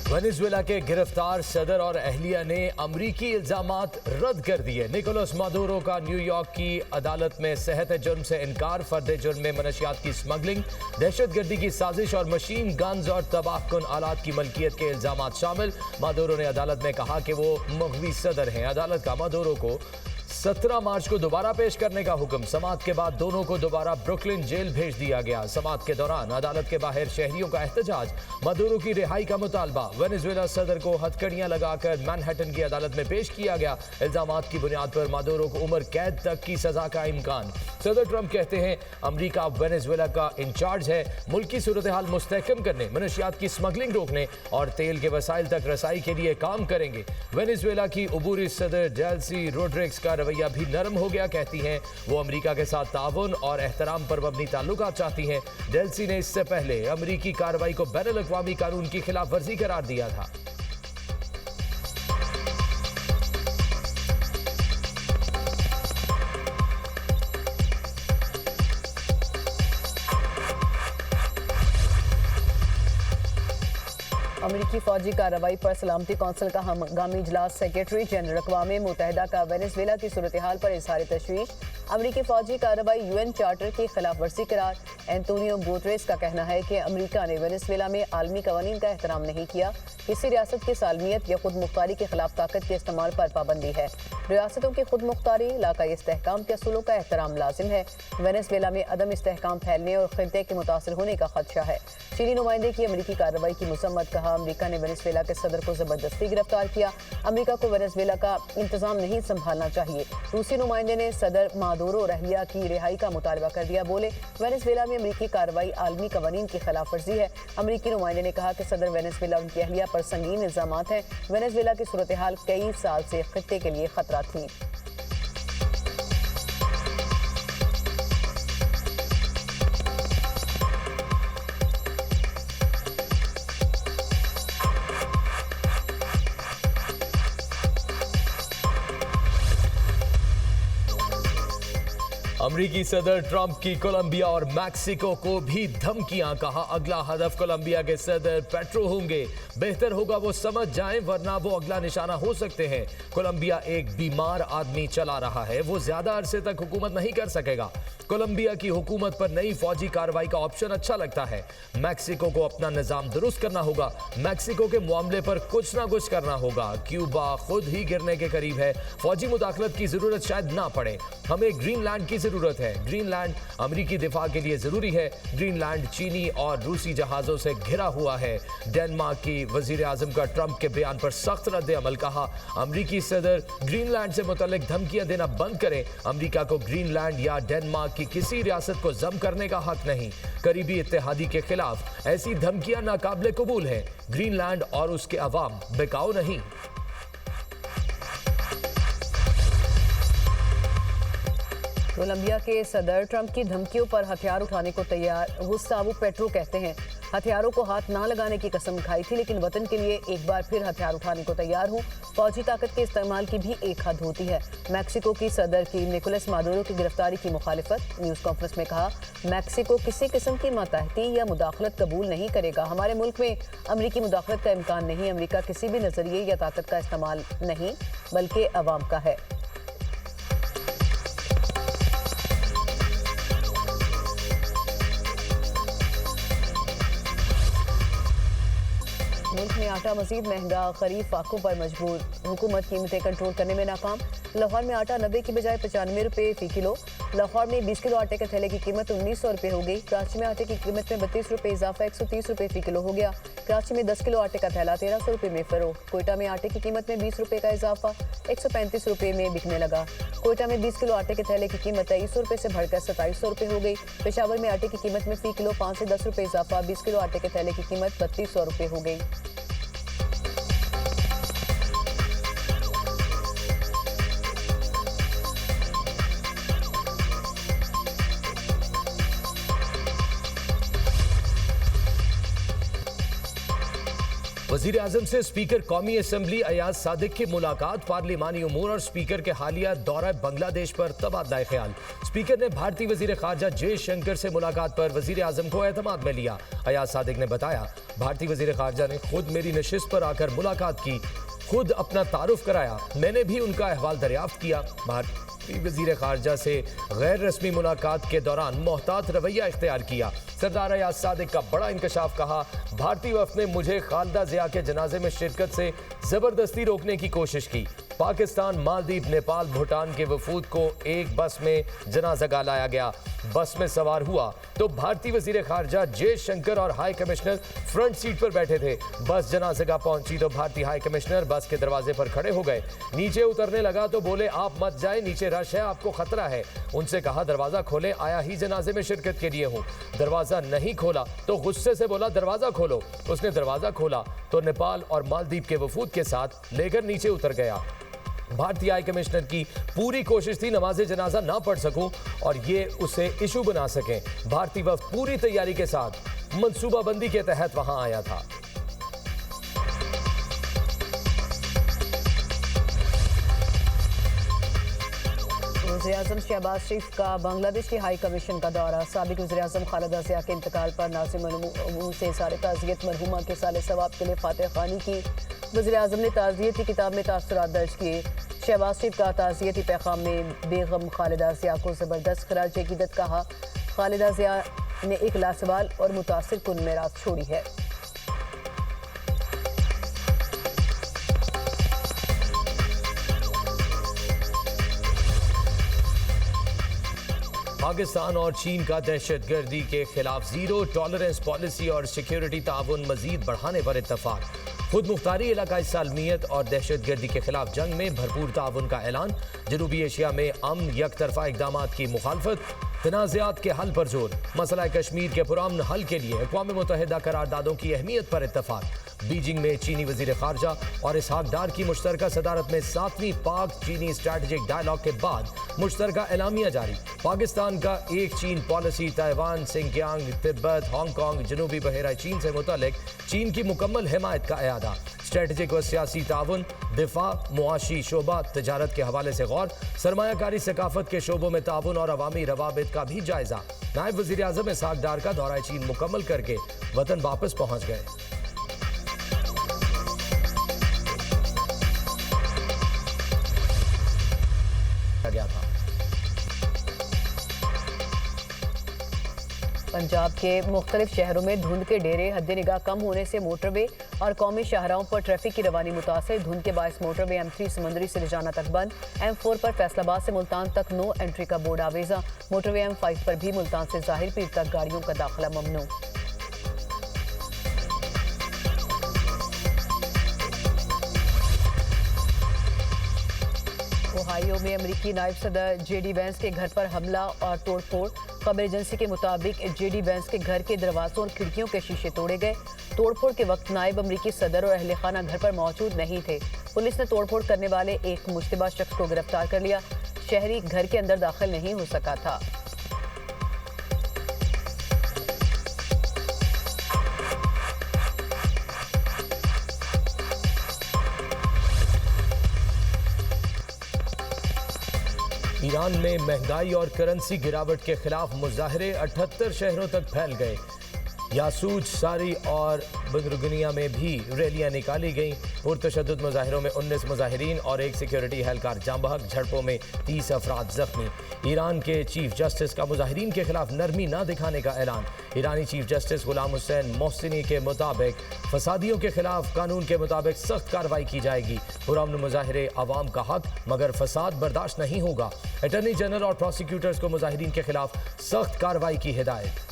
Venezuela के गिरफ्तार सदर और अहलिया ने अमरीकी इल्जामात रद्द कर दिए। निकोलस मादुरो का न्यूयॉर्क की अदालत में सेहत जुर्म से इनकार। फर्द जुर्म में मनशियात की स्मगलिंग, दहशतगर्दी की साजिश और मशीन गन्स और तबाहकुन आलात की मलकियत के इल्जामात शामिल। मादुरो ने अदालत में कहा कि वो मगवी सदर हैं। अदालत का मादुरो को 17 मार्च को दोबारा पेश करने का हुक्म। समाअत के बाद दोनों को दोबारा ब्रुकलिन जेल भेज दिया गया। समाअत के दौरान अदालत के बाहर शहरियों का एहतजाज, मादुरो की रिहाई का मुतालबा। वेनेजुएला सदर को हथकड़ियां लगाकर मैनहट्टन की अदालत में पेश किया गया। इल्जामात की बुनियाद पर मादुरो को उम्र कैद तक की सजा का इम्कान। सदर ट्रंप कहते हैं अमरीका वेनेजुएला का इंचार्ज है, मुल्क की सूरत हाल मुस्तहकम करने, मनशियात की स्मगलिंग रोकने और तेल के वसाइल तक रसाई के लिए काम करेंगे। वेनेजुएला की उबूरी सदर डेल्सी रोड्रिग्स का रवैया भी नरम हो गया। कहती हैं वो अमेरिका के साथ ताउन और एहतराम पर मबनी ताल्लुकात चाहती हैं। डेल्सी ने इससे पहले अमेरिकी कार्रवाई को बैनुल-अक़वामी कानून की खिलाफ वर्जी करार दिया था। अमेरिकी फौजी कार्रवाई पर सलामती कौंसिल का हंगामी इजलास। सेक्रेटरी जनरल अक़वाम मुत्तहिदा का वेनेजुएला की सूरत हाल पर इज़हार तशवीश। अमेरिकी फौजी कार्रवाई यूएन चार्टर की खिलाफ वर्जी करार। एंटोनियो गुतेरेस का कहना है कि अमेरिका ने वेनेजुएला में आलमी कवानीन का एहतराम नहीं किया। किसी रियासत की सालमियत या खुद मुख्तारी के खिलाफ ताकत के इस्तेमाल पर पाबंदी है। रियासतों की खुद मुख्तारी, इलाकाई इस्तेहकाम के असूलों का एहतराम लाजिम है। वेनेजुएला में अदम इस्तेहकाम फैलने और खित्ते के मुतासर होने का खदशा है। चीनी नुमाइंदे की अमेरिकी कार्रवाई की मजम्मत। कहा अमेरिका ने वेनेजुएला के सदर को जबरदस्ती गिरफ्तार किया। अमेरिका को वेनेजुएला का इंतजाम नहीं संभालना चाहिए। रूसी नुमाइंदे ने सदर मादुरो और अहलिया की रिहाई का मुतालबा कर दिया। बोले वेनेजुएला में अमेरिकी कार्रवाई आलमी कवानीन की खिलाफ वर्जी है। अमेरिकी नुमाइंदे ने कहा कि सदर वेनेजुएला उनकी अहलिया पर संगीन इल्जामात हैं। वेनेजुएला की सूरत हाल कई साल से खित्ते के लिए खतरा थी। अमरीकी सदर ट्रंप की कोलंबिया और मैक्सिको को भी धमकियां। कहा अगला हदफ कोलंबिया के सदर पेट्रो होंगे। बेहतर होगा वो समझ जाएं वरना वो अगला निशाना हो सकते हैं। कोलंबिया एक बीमार आदमी चला रहा है, वो ज्यादा अरसे तक हुकूमत नहीं कर सकेगा। कोलंबिया की हुकूमत पर नई फौजी कार्रवाई का ऑप्शन अच्छा लगता है। मैक्सिको को अपना निजाम दुरुस्त करना होगा। मैक्सिको के मामले पर कुछ ना कुछ करना होगा। क्यूबा खुद ही गिरने के करीब है। फौजी मुदाखलत की जरूरत शायद ना पड़े। हमें ग्रीनलैंड की जरूरत है। ग्रीनलैंड अमेरिकी दिफा के लिए जरूरी है। ग्रीनलैंड चीनी और रूसी जहाजों से घिरा हुआ है। डेनमार्क की वजीर आजम का ट्रंप के बयान पर सख्त रद्द अमल। कहा अमेरिकी सदर ग्रीनलैंड से मुतल्लिक धमकियां देना बंद करें। अमेरिका को ग्रीनलैंड या डेनमार्क की किसी रियासत को जम करने का हक नहीं। करीबी इत्तेहादी के खिलाफ ऐसी धमकियां नाकाबिले कबूल हैं। ग्रीनलैंड और उसके अवाम बिकाऊ नहीं। कोलंबिया के सदर ट्रंप की धमकियों पर हथियार उठाने को तैयार। गुस्तावो पेट्रो कहते हैं हथियारों को हाथ ना लगाने की कसम खाई थी, लेकिन वतन के लिए एक बार फिर हथियार उठाने को तैयार हूँ। फौजी ताकत के इस्तेमाल की भी एक हद होती है। मैक्सिको की सदर की निकोलस मादुरो की गिरफ्तारी की मुखालिफत। न्यूज़ कॉन्फ्रेंस में कहा मैक्सिको किसी किस्म की मातहती या मुदाखलत कबूल नहीं करेगा। हमारे मुल्क में अमरीकी मुदाखलत का इम्कान नहीं। अमरीका किसी भी नजरिए या ताकत का इस्तेमाल नहीं बल्कि अवाम का है। मुल्क में आटा मजीद महंगा, खरीफ फाकों पर मजबूर। हुकूमत कीमतें कंट्रोल करने में नाकाम। लाहौर में आटा 90 की बजाय 95 रुपये फी किलो। लाहौर में 20 किलो आटे के थैले की कीमत 1900 रुपये हो गई। कराची में आटे की कीमत में 32 रुपये इजाफा 130 रुपये फी किलो हो गया। कराची में 10 किलो आटे का थैला 1300 रुपये में फरोख्त। कोयटा में आटे की कीमत में 20 रुपये का इजाफा 135 रुपये में बिकने लगा। कोयटा में 20 किलो आटे के थैले की कीमत 2300 रुपये से बढ़कर 2700 रुपये हो गई। पेशावर में आटे की कीमत में फी किलो 5 से 10 रुपये इजाफा 20 किलो आटे के थैले की कीमत 3200 रुपये हो गई। वजीर आजम से स्पीकर कौमी असम्बली अयाज सादिक की मुलाकात। पार्लिमानी उमूर और स्पीकर के हालिया दौरा बांग्लादेश पर तबादला ख्याल। स्पीकर ने भारतीय वजीर खारजा जयशंकर से मुलाकात पर वजीर आजम को एतमाद में लिया। अयाज सादिक ने बताया, भारतीय वजीर खारजा ने खुद मेरी नशिस्त पर आकर मुलाकात की, खुद अपना तारुफ कराया, मैंने भी उनका अहवाल दरियाफ्त किया। भारतीय वजीर खारजा से गैर रस्मी मुलाकात के दौरान मोहतात रवैया इख्तियार किया। सरदार अयाज सादिक का बड़ा इंकशाफ, कहा भारतीय वफ़द ने मुझे खालिदा ज़िया के जनाजे में शिरकत से ज़बरदस्ती रोकने की कोशिश की। पाकिस्तान, मालदीव, नेपाल, भूटान के वफूद को एक बस में जनाजा लाया गया। बस में सवार हुआ तो भारतीय वजीर खारजा जयशंकर और हाई कमिश्नर फ्रंट सीट पर बैठे थे। बस जनाजा पहुंची तो भारतीय हाई कमिश्नर बस के दरवाजे पर खड़े हो गए। नीचे उतरने लगा तो बोले, आप मत जाए, नीचे रश है, आपको खतरा है। उनसे कहा दरवाजा खोले, आया ही जनाजे में शिरकत के लिए हूँ। दरवाजा नहीं खोला तो गुस्से से बोला दरवाजा खोलो। उसने दरवाजा खोला तो नेपाल और मालदीव के वफूद के साथ लेकर नीचे उतर गया। भारतीय हाई कमिश्नर की पूरी कोशिश थी नमाज जनाजा ना पढ़ सकूं और ये उसे इशू बना सकें। भारतीय वफ़द पूरी तैयारी के साथ मंसूबाबंदी के तहत वहां आया था। वज़ीर-ए-आज़म शहबाज शरीफ का बांग्लादेश की हाई कमीशन का दौरा। साबिक वज़ीर-ए-आज़म खालिदा ज़िया के इंतकाल पर नाज़िम मुंह से इज़हार ताज़ियत, मरहूमा के साले सवाब के लिए फातिहा ख़्वानी की। वज़ीर-ए-आज़म ने ताज़ियती किताब में तासुरात दर्ज किए। शहबाज शरीफ का ताज़ियती पैगाम में बेगम खालिदा ज़िया को ज़बरदस्त खराज अक़ीदत, कहा खालिदा ज़िया ने एक लासवाल और मुतासिर कुन मेरास छोड़ी है। पाकिस्तान और चीन का दहशतगर्दी के खिलाफ जीरो टॉलरेंस पॉलिसी और सिक्योरिटी ताउन मजीद बढ़ाने पर इत्तफाक। खुद मुख्तारी इलाकाई सालमियत और दहशतगर्दी के खिलाफ जंग में भरपूर ताउन का ऐलान। जनूबी एशिया में अमन यकतरफा इकदाम की मुखालफत। तनाज़ात के हल पर जोर। मसला कश्मीर के पुरअमन हल के लिए अक़वाम मुत्तहिदा करारदादों की अहमियत पर इत्तफाक। बीजिंग में चीनी वजीर खारजा और इसहाक डार की मुश्तरका सदारत में 7वीं पाक चीनी स्ट्रैटेजिक डायलॉग के बाद मुश्तरका एलामिया जारी। पाकिस्तान का एक चीन policy, Taiwan, Sinkiang, Tibet, Hong Kong, जनूबी बहरा चीन से मुतल्लिक चीन की मुकम्मल हिमायत का अयादा। स्ट्रैटेजिक व सियासी ताउन, दिफा, मुआशी शोबा, तजारत के हवाले से गौर। सरमायाकारी सकाफत के शोबों में ताउन और अवामी रवाबित का भी जायजा। नायब वजीर आज़म इसहाक डार का दौरा चीन मुकम्मल करके वतन वापस पहुँच गए। गया था। पंजाब के मुख्तलिफ शहरों में धुंध के डेरे, हद निगाह कम होने से मोटरवे और कौमी शाहराहों पर ट्रैफिक की रवानी मुतासर। धुंध के बायस मोटरवे M3 समंदरी से रिजाना तक बंद। M4 पर फैसलाबाद से मुल्तान तक नो एंट्री का बोर्ड आवेजा। मोटरवे M5 पर भी मुल्तान से जाहिर पीर तक गाड़ियों का दाखिला ममनू। ओहायो में अमेरिकी नायब सदर JD वैंस के घर पर हमला और तोड़फोड़। खबर एजेंसी के मुताबिक JD वैंस के घर के दरवाजों और खिड़कियों के शीशे तोड़े गए। तोड़फोड़ के वक्त नायब अमेरिकी सदर और अहले खाना घर पर मौजूद नहीं थे। पुलिस ने तोड़फोड़ करने वाले एक मुश्तबा शख्स को गिरफ्तार कर लिया। शहरी घर के अंदर दाखिल नहीं हो सका था। ईरान में महंगाई और करेंसी गिरावट के खिलाफ मुजाहरे 78 शहरों तक फैल गए। यासूज, सारी और बंदरगुनिया में भी रैलियां निकाली गईं। पुरतशद्दुद मुजाहिरों में 19 मुजाहिरीन और एक सिक्योरिटी एहलकार जाँ बहक। झड़पों में 30 अफराद जख्मी। ईरान के चीफ जस्टिस का मुजाहिरीन के खिलाफ नरमी न दिखाने का ऐलान। ईरानी चीफ जस्टिस गुलाम हुसैन मोहसिनी के मुताबिक फसादियों के खिलाफ कानून के मुताबिक सख्त कार्रवाई की जाएगी। पुरअमन मुजाहिरे अवाम का हक, मगर फसाद बर्दाश्त नहीं होगा। अटॉर्नी जनरल और प्रोसिक्यूटर्स को मुजाहिरीन के खिलाफ सख्त कार्रवाई की हिदायत।